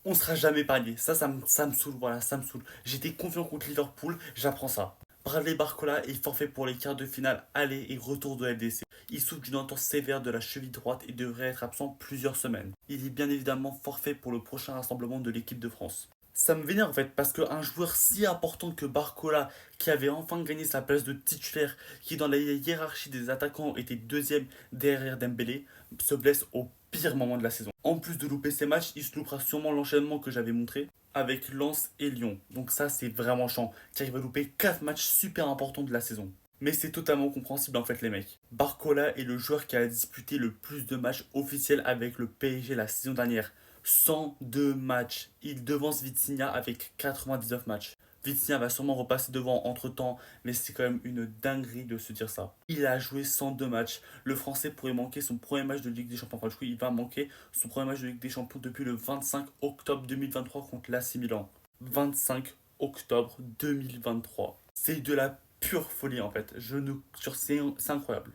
On sera jamais épargné. Ça me saoule, voilà, ça me saoule. J'étais confiant contre Liverpool, j'apprends ça. Bradley Barcola est forfait pour les quarts de finale aller et retour de LDC. Il souffre d'une entorse sévère de la cheville droite et devrait être absent plusieurs semaines. Il est bien évidemment forfait pour le prochain rassemblement de l'équipe de France. Ça me vénère en fait parce qu'un joueur si important que Barcola, qui avait enfin gagné sa place de titulaire, qui dans la hiérarchie des attaquants était deuxième derrière Dembélé, se blesse au pire moment de la saison. En plus de louper ses matchs, il se loupera sûrement l'enchaînement que j'avais montré avec Lens et Lyon. Donc ça c'est vraiment chiant, car il va louper 4 matchs super importants de la saison. Mais c'est totalement compréhensible en fait les mecs. Barcola est le joueur qui a disputé le plus de matchs officiels avec le PSG la saison dernière. 102 matchs. Il devance Vitinha avec 99 matchs. Vitinha va sûrement repasser devant entre temps, mais c'est quand même une dinguerie de se dire ça. Il a joué 102 matchs. Le Français pourrait manquer son premier match de Ligue des Champions. Enfin, du coup, il va manquer son premier match de Ligue des Champions depuis le 25 octobre 2023 contre l'AC Milan. 25 octobre 2023. C'est de la pure folie en fait. C'est incroyable.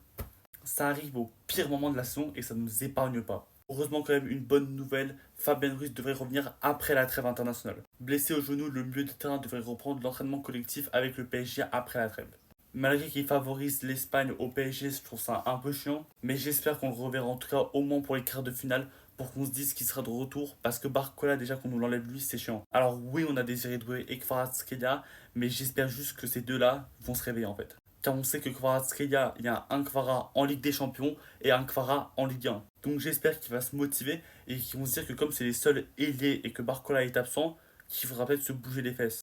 Ça arrive au pire moment de la saison et ça ne nous épargne pas. Heureusement quand même une bonne nouvelle, Fabien Ruiz devrait revenir après la trêve internationale. Blessé au genou, le milieu de terrain devrait reprendre l'entraînement collectif avec le PSG après la trêve. Malgré qu'il favorise l'Espagne au PSG, je trouve ça un peu chiant, mais j'espère qu'on le reverra en tout cas au moins pour les quarts de finale pour qu'on se dise qu'il sera de retour parce que Barcola déjà qu'on nous l'enlève lui c'est chiant. Alors oui on a Désiré Doué et Kvaratskhelia mais j'espère juste que ces deux-là vont se réveiller en fait. Car on sait que Kvaratskhelia, il y a un Kvara en Ligue des Champions et un Kvara en Ligue 1. Donc j'espère qu'il va se motiver et qu'ils vont se dire que comme c'est les seuls ailiers et que Barcola est absent, qu'il faudra peut-être se bouger les fesses.